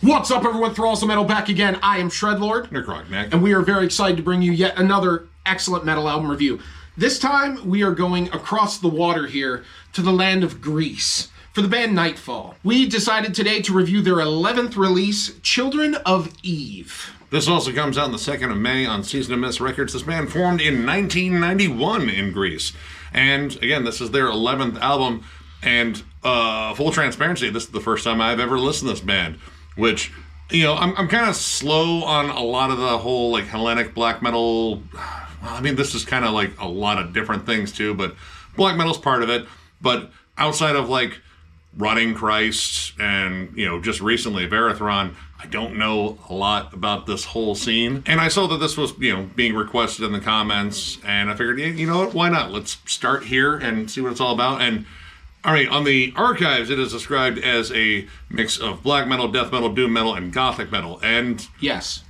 What's up, everyone? Thralls of Metal back again. I am Shredlord. Necrotic Nick. And we are very excited to bring you yet another excellent metal album review. This time, we are going across the water here to the land of Greece for the band Nightfall. We decided today to review their 11th release, Children of Eve. This also comes out on the 2nd of May on Season of Mist Records. This band formed in 1991 in Greece. And again, this is their 11th album. And full transparency, this is the first time I've ever listened to this band. Which, you know, I'm kind of slow on a lot of the whole, like, Hellenic black metal. I mean, this is kind of, like, a lot of different things, too. But black metal's part of it. But outside of, like, Rotting Christ and, you know, just recently Verathron, I don't know a lot about this whole scene. And I saw that this was, you know, being requested in the comments. And I figured, you know what, why not? Let's start here and see what it's all about. And all right, on the archives, it is described as a mix of black metal, death metal, doom metal, and gothic metal. And yes,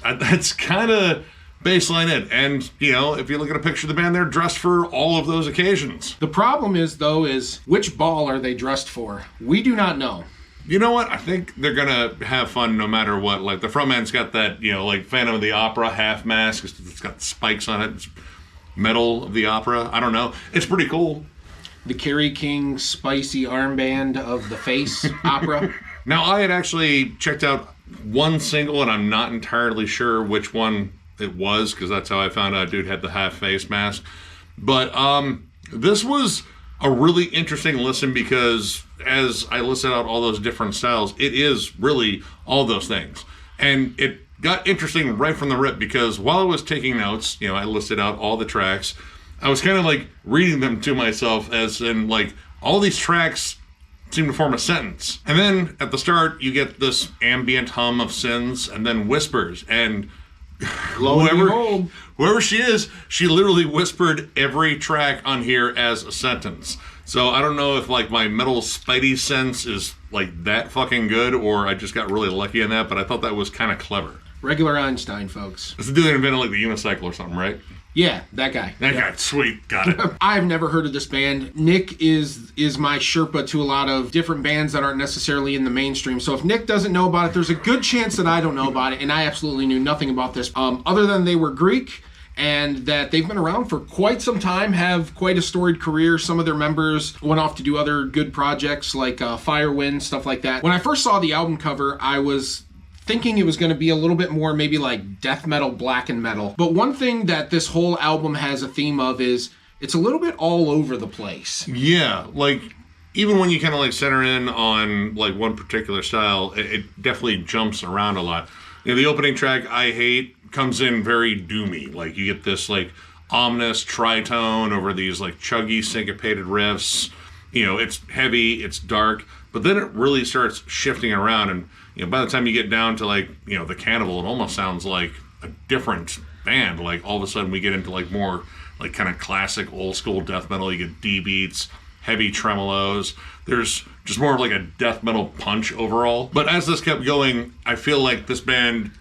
that's kind of baseline it. And, you know, if you look at a picture of the band, they're dressed for all of those occasions. The problem is, though, is which ball are they dressed for? We do not know. You know what? I think they're going to have fun no matter what. Like, the frontman's got that, you know, like Phantom of the Opera half mask. It's got spikes on it. It's Metal of the Opera. I don't know. It's pretty cool. The Kerry King spicy armband of the face opera. Now, I had actually checked out one single, and I'm not entirely sure which one it was, because that's how I found out dude had the half face mask. But this was a really interesting listen, because as I listed out all those different styles, it is really all those things. And it got interesting right from the rip, because while I was taking notes, you know, I listed out all the tracks. I was kind of like reading them to myself, as in, like, all these tracks seem to form a sentence. And then at the start, you get this ambient hum of synths and then whispers. And whoever she is, she literally whispered every track on here as a sentence. So I don't know if, like, my metal spidey sense is, like, that fucking good, or I just got really lucky in that, but I thought that was kind of clever. Regular Einstein, folks. It's the dude that invented, like, the unicycle or something, right? Yeah, that guy. That guy, sweet, got it. I've never heard of this band. Nick is my Sherpa to a lot of different bands that aren't necessarily in the mainstream. So if Nick doesn't know about it, there's a good chance that I don't know about it, and I absolutely knew nothing about this. Other than they were Greek, and that they've been around for quite some time, have quite a storied career. Some of their members went off to do other good projects like Firewind, stuff like that. When I first saw the album cover, I was thinking it was going to be a little bit more maybe like death metal, blackened metal. But one thing that this whole album has a theme of is it's a little bit all over the place. Yeah, like, even when you kind of like center in on like one particular style, it definitely jumps around a lot. You know, the opening track, I Hate, comes in very doomy. Like, you get this like ominous tritone over these like chuggy syncopated riffs. You know, it's heavy, it's dark, but then it really starts shifting around. And, you know, by the time you get down to, like, you know, the Cannibal, it almost sounds like a different band. Like, all of a sudden we get into like more like kind of classic old school death metal. You get D beats, heavy tremolos. There's just more of like a death metal punch overall. But as this kept going, I feel like this band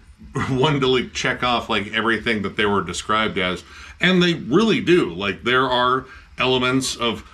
wanted to like check off like everything that they were described as, and they really do. Like, there are elements of,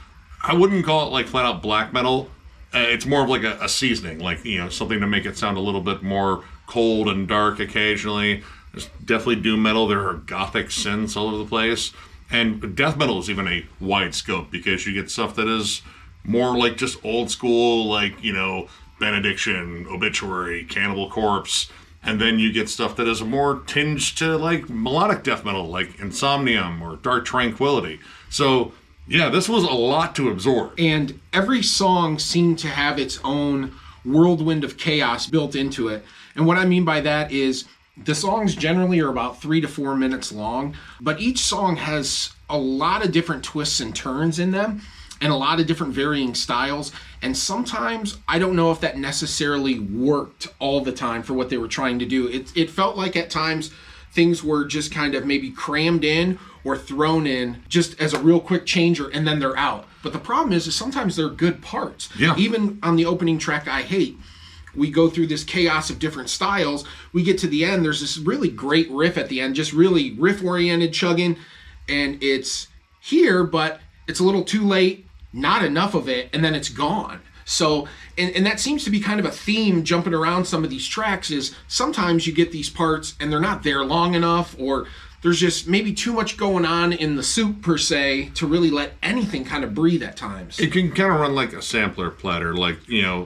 I wouldn't call it like flat out black metal. It's more of like a seasoning, like, you know, something to make it sound a little bit more cold and dark occasionally. There's definitely doom metal. There are gothic synths all over the place. And death metal is even a wide scope, because you get stuff that is more like just old school, like, you know, Benediction, Obituary, Cannibal Corpse. And then you get stuff that is more tinged to like melodic death metal, like Insomnium or Dark Tranquility. So yeah, this was a lot to absorb. And every song seemed to have its own whirlwind of chaos built into it. And what I mean by that is the songs generally are about 3 to 4 minutes long, but each song has a lot of different twists and turns in them, and a lot of different varying styles. And sometimes I don't know if that necessarily worked all the time for what they were trying to do. It felt like at times things were just kind of maybe crammed in or thrown in just as a real quick changer, and then they're out. But the problem is sometimes they're good parts. Yeah. Even on the opening track, I Hate, we go through this chaos of different styles. We get to the end, there's this really great riff at the end, just really riff-oriented chugging, and it's here, but it's a little too late, not enough of it, and then it's gone. So, and that seems to be kind of a theme jumping around some of these tracks, is sometimes you get these parts and they're not there long enough, or there's just maybe too much going on in the soup per se to really let anything kind of breathe at times. It can kind of run like a sampler platter. Like,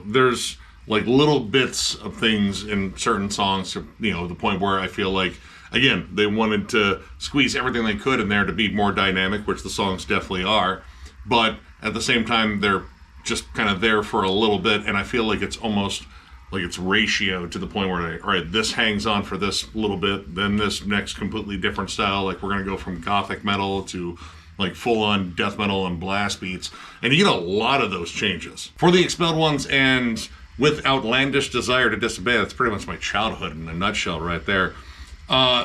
there's like little bits of things in certain songs to, the point where I feel like, again, they wanted to squeeze everything they could in there to be more dynamic, which the songs definitely are. But at the same time, they're just kind of there for a little bit, and I feel like it's almost like it's ratio to the point where, all right, this hangs on for this little bit, then this next completely different style. Like, we're going to go from gothic metal to like full-on death metal and blast beats. And you get a lot of those changes. For the Expelled ones, and with Outlandish Desire to Disobey, that's pretty much my childhood in a nutshell right there.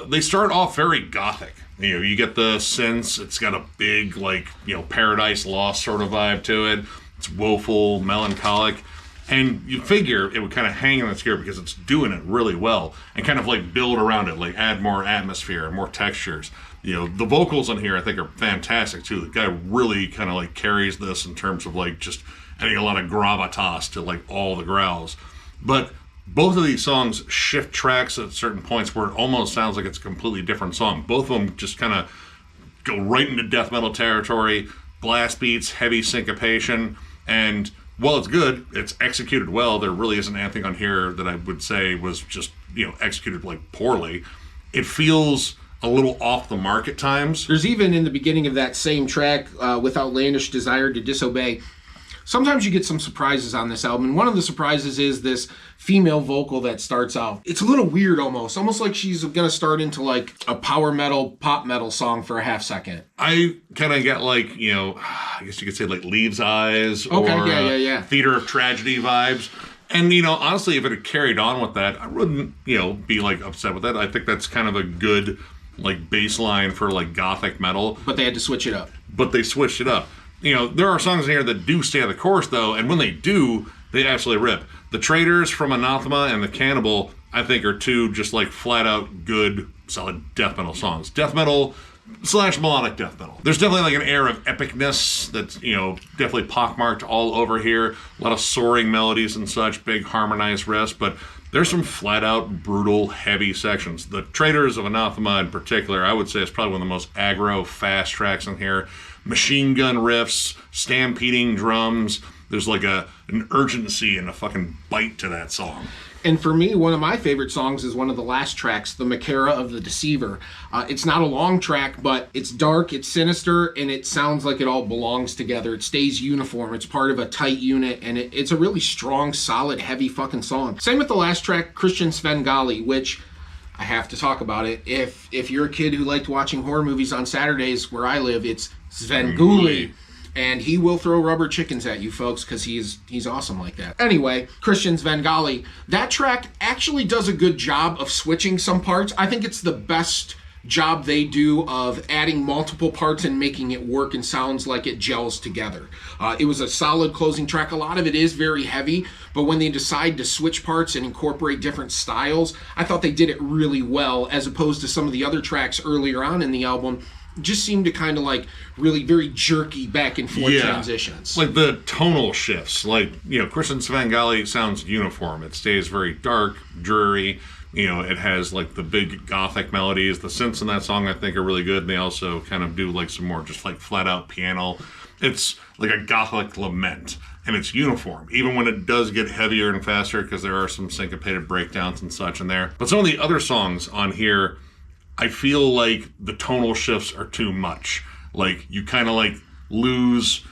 They start off very gothic. You get the synths. It's got a big, like, Paradise Lost sort of vibe to it. It's woeful, melancholic. And you figure it would kind of hang in its gear because it's doing it really well, and kind of like build around it, like add more atmosphere and more textures. The vocals on here I think are fantastic too. The guy really kind of like carries this in terms of like just adding a lot of gravitas to like all the growls. But both of these songs shift tracks at certain points where it almost sounds like it's a completely different song. Both of them just kind of go right into death metal territory, blast beats, heavy syncopation, and while it's good, it's executed well. There really isn't anything on here that I would say was just, executed like poorly. It feels a little off the mark at times. There's even in the beginning of that same track, with Outlandish Desire to Disobey, sometimes you get some surprises on this album. And one of the surprises is this female vocal that starts out. It's a little weird almost like she's going to start into like a power metal, pop metal song for a half second. I kind of get like, I guess you could say like Leaves' Eyes or yeah. Theater of Tragedy vibes. And, honestly, if it had carried on with that, I wouldn't, be like upset with that. I think that's kind of a good like baseline for like gothic metal. But they had to switch it up. But they switched it up. There are songs in here that do stay on the course, though, and when they do, they absolutely rip. The Traitors from Anathema and The Cannibal, I think, are two just, like, flat-out good, solid death metal songs. Death metal / melodic death metal. There's definitely, like, an air of epicness that's, definitely pockmarked all over here. A lot of soaring melodies and such, big harmonized riffs, but there's some flat-out, brutal, heavy sections. The Traitors of Anathema, in particular, I would say is probably one of the most aggro, fast tracks in here. Machine gun riffs, stampeding drums. There's like an urgency and a fucking bite to that song. And for me, one of my favorite songs is one of the last tracks, The Macara of the Deceiver. It's not a long track, but it's dark, it's sinister, and it sounds like it all belongs together. It stays uniform. It's part of a tight unit, and it's a really strong, solid, heavy fucking song. Same with the last track, Christian Svengali, which I have to talk about it. If you're a kid who liked watching horror movies on Saturdays where I live, it's Svengoolie. And he will throw rubber chickens at you folks because he's awesome like that. Anyway, Christian Svengali, that track actually does a good job of switching some parts. I think it's the best job they do of adding multiple parts and making it work and sounds like it gels together. It was a solid closing track. A lot of it is very heavy, but when they decide to switch parts and incorporate different styles, I thought they did it really well, as opposed to some of the other tracks earlier on in the album just seemed to kind of like really very jerky back and forth transitions. Like the tonal shifts. Like, Christian Svengali sounds uniform. It stays very dark, dreary. It has like the big gothic melodies. The synths in that song I think are really good. And they also kind of do like some more just like flat out piano. It's like a gothic lament. And it's uniform, even when it does get heavier and faster, because there are some syncopated breakdowns and such in there. But some of the other songs on here, I feel like the tonal shifts are too much. Like, you kind of like lose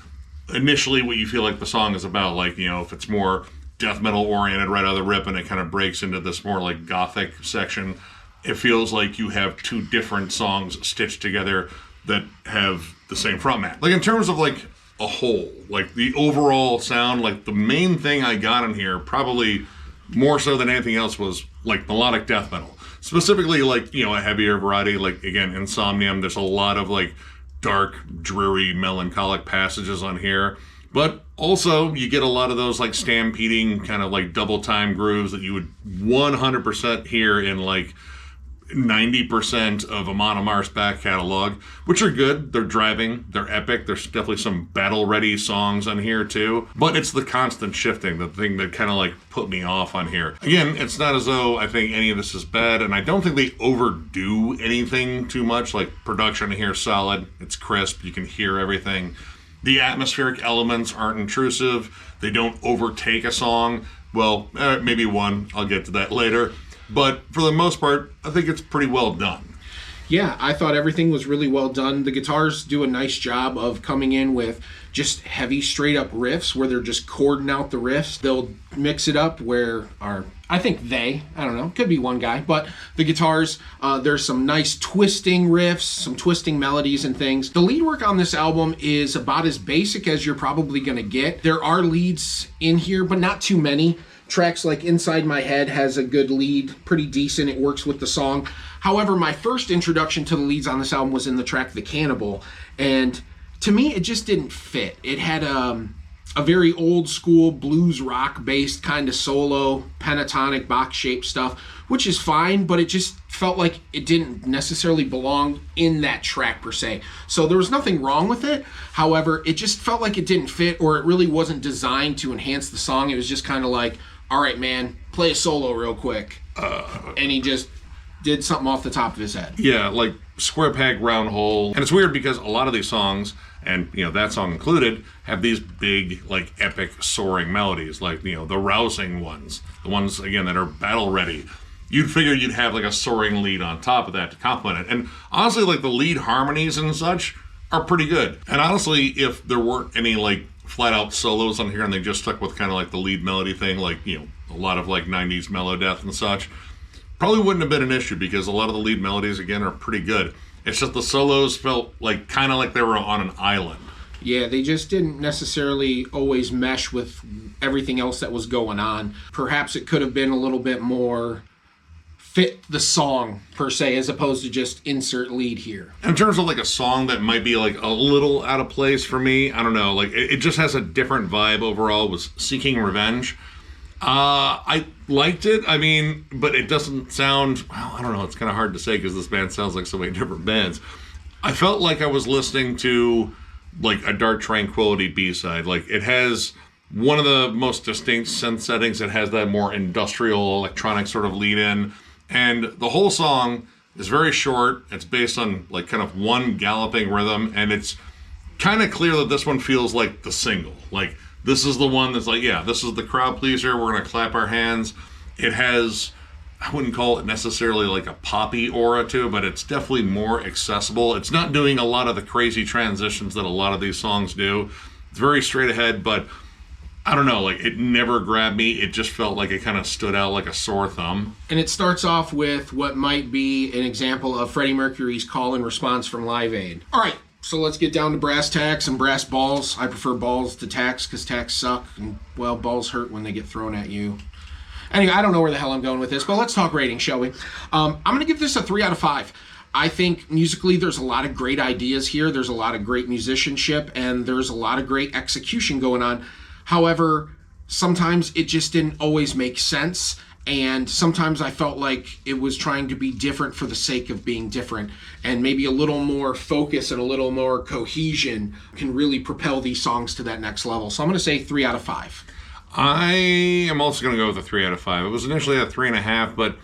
initially what you feel like the song is about. Like, if it's more death metal oriented right out of the rip and it kind of breaks into this more like gothic section, it feels like you have two different songs stitched together that have the same frontman. Like, in terms of like a whole, like the overall sound, like the main thing I got in here, probably more so than anything else, was like melodic death metal. Specifically, like, a heavier variety, like, again, Insomnium. There's a lot of, like, dark, dreary, melancholic passages on here. But also, you get a lot of those, like, stampeding, kind of, like, double-time grooves that you would 100% hear in, like, 90% of Amon Amarth's back catalog, which are good. They're driving, they're epic. There's definitely some battle-ready songs on here too. But it's the constant shifting, the thing that kind of like put me off on here. Again, it's not as though I think any of this is bad, and I don't think they overdo anything too much. Like, production here is solid. It's crisp. You can hear everything. The atmospheric elements aren't intrusive. They don't overtake a song. Well, maybe one. I'll get to that later. But for the most part, I think it's pretty well done. Yeah, I thought everything was really well done. The guitars do a nice job of coming in with just heavy, straight-up riffs where they're just chording out the riffs. They'll mix it up I don't know, could be one guy, but the guitars, there's some nice twisting riffs, some twisting melodies and things. The lead work on this album is about as basic as you're probably going to get. There are leads in here, but not too many. Tracks like Inside My Head has a good lead, pretty decent. It works with the song. However, my first introduction to the leads on this album was in the track The Cannibal, and to me, it just didn't fit. It had a very old school blues rock based kind of solo, pentatonic, box shaped stuff, which is fine, but it just felt like it didn't necessarily belong in that track per se. So there was nothing wrong with it. However, it just felt like it didn't fit, or it really wasn't designed to enhance the song. It was just kind of like, all right, man, play a solo real quick. And he just did something off the top of his head. Yeah, like square peg, round hole. And it's weird because a lot of these songs, and that song included, have these big, like, epic soaring melodies, like, the rousing ones, the ones, again, that are battle ready. You'd figure you'd have like a soaring lead on top of that to complement it. And honestly, like, the lead harmonies and such are pretty good. And honestly, if there weren't any like flat out solos on here and they just stuck with kind of like the lead melody thing, like, a lot of like 90s mellow death and such, probably wouldn't have been an issue because a lot of the lead melodies, again, are pretty good. It's just the solos felt like kind of like they were on an island. Yeah, they just didn't necessarily always mesh with everything else that was going on. Perhaps it could have been a little bit more fit the song per se, as opposed to just insert lead here. In terms of like a song that might be like a little out of place for me, I don't know, like it just has a different vibe overall, was Seeking Revenge. I liked it, but it doesn't sound, well, I don't know, it's kind of hard to say because this band sounds like so many different bands. I felt like I was listening to like a Dark Tranquility B-side. Like, it has one of the most distinct synth settings. It has that more industrial electronic sort of lead in. And the whole song is very short. It's based on like kind of one galloping rhythm. And it's kind of clear that this one feels like the single. Like, this is the one that's like, yeah, this is the crowd pleaser. We're going to clap our hands. It has, I wouldn't call it necessarily like a poppy aura to it, but it's definitely more accessible. It's not doing a lot of the crazy transitions that a lot of these songs do. It's very straight ahead, but I don't know, like, it never grabbed me. It just felt like it kind of stood out like a sore thumb. And it starts off with what might be an example of Freddie Mercury's call and response from Live Aid. All right, so let's get down to brass tacks and brass balls. I prefer balls to tacks because tacks suck, and, well, balls hurt when they get thrown at you. Anyway, I don't know where the hell I'm going with this, but let's talk rating, shall we? I'm going to give this a 3 out of 5. I think musically there's a lot of great ideas here. There's a lot of great musicianship, and there's a lot of great execution going on. However, sometimes it just didn't always make sense, and sometimes I felt like it was trying to be different for the sake of being different, and maybe a little more focus and a little more cohesion can really propel these songs to that next level. So I'm going to say 3 out of 5. I am also going to go with a 3 out of 5. It was initially a 3.5, but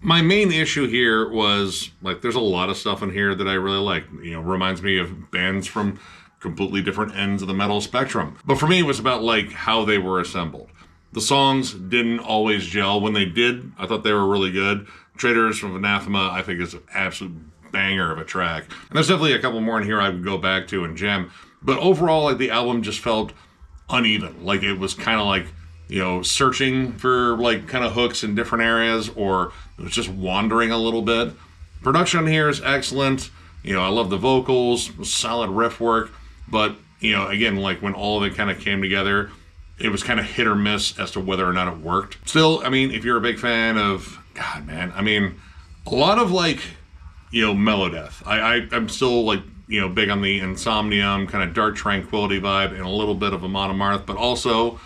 my main issue here was, like, there's a lot of stuff in here that I really like. Reminds me of bands from completely different ends of the metal spectrum. But for me, it was about, like, how they were assembled. The songs didn't always gel. When they did, I thought they were really good. Traders from Anathema, I think, is an absolute banger of a track. And there's definitely a couple more in here I would go back to and jam. But overall, like, the album just felt uneven. Like, it was kind of like, searching for like kind of hooks in different areas, or it was just wandering a little bit. Production here is excellent. I love the vocals, solid riff work, but again, like, when all of it kind of came together, it was kind of hit or miss as to whether or not it worked. Still, if you're a big fan of, God, man, a lot of like, melodeath. I'm still like, big on the Insomnium kind of Dark Tranquility vibe and a little bit of Amon Amarth, but also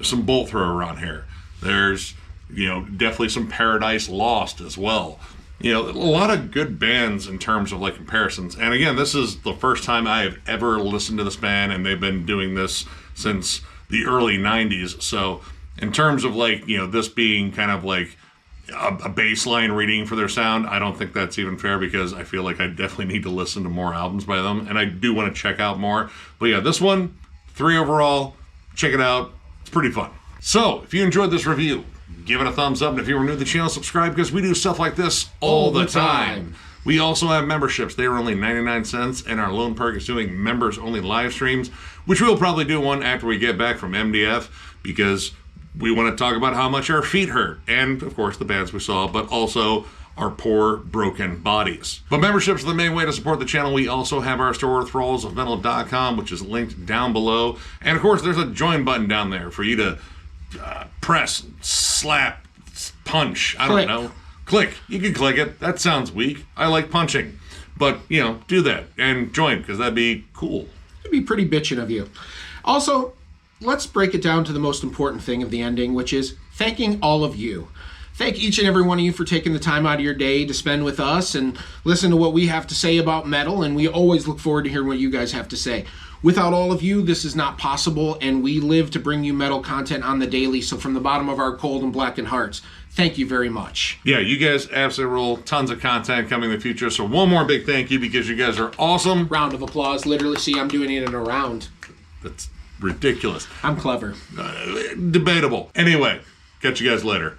some bolt thrower around here. There's, definitely some Paradise Lost as well. You know, a lot of good bands in terms of like comparisons. And again, this is the first time I have ever listened to this band, and they've been doing this since the early 90s. So in terms of like, you know, this being kind of like a baseline reading for their sound, I don't think that's even fair, because I feel like I definitely need to listen to more albums by them, and I do want to check out more. But yeah, this one, 3 overall. Check it out. It's pretty fun. So if you enjoyed this review, give it a thumbs up, and if you're new to the channel, subscribe, because we do stuff like this all the time. We also have memberships. They are only 99 cents, and our Lone Perk is doing members-only live streams, which we'll probably do one after we get back from MDF, because we want to talk about how much our feet hurt, and of course the bands we saw, but also our poor, broken bodies. But memberships are the main way to support the channel. We also have our store, thrallsofmetal.com, which is linked down below. And of course, there's a join button down there for you to press, slap, punch, I don't know. Click. You can click it. That sounds weak. I like punching. But, you know, do that and join, because that'd be cool. It'd be pretty bitchin' of you. Also, let's break it down to the most important thing of the ending, which is thanking all of you. Thank each and every one of you for taking the time out of your day to spend with us and listen to what we have to say about metal, and we always look forward to hearing what you guys have to say. Without all of you, this is not possible, and we live to bring you metal content on the daily, so from the bottom of our cold and blackened hearts, thank you very much. Yeah, you guys absolutely rule. Tons of content coming in the future, so one more big thank you, because you guys are awesome. Round of applause. Literally, see, I'm doing it in a round. That's ridiculous. I'm clever. Debatable. Anyway, catch you guys later.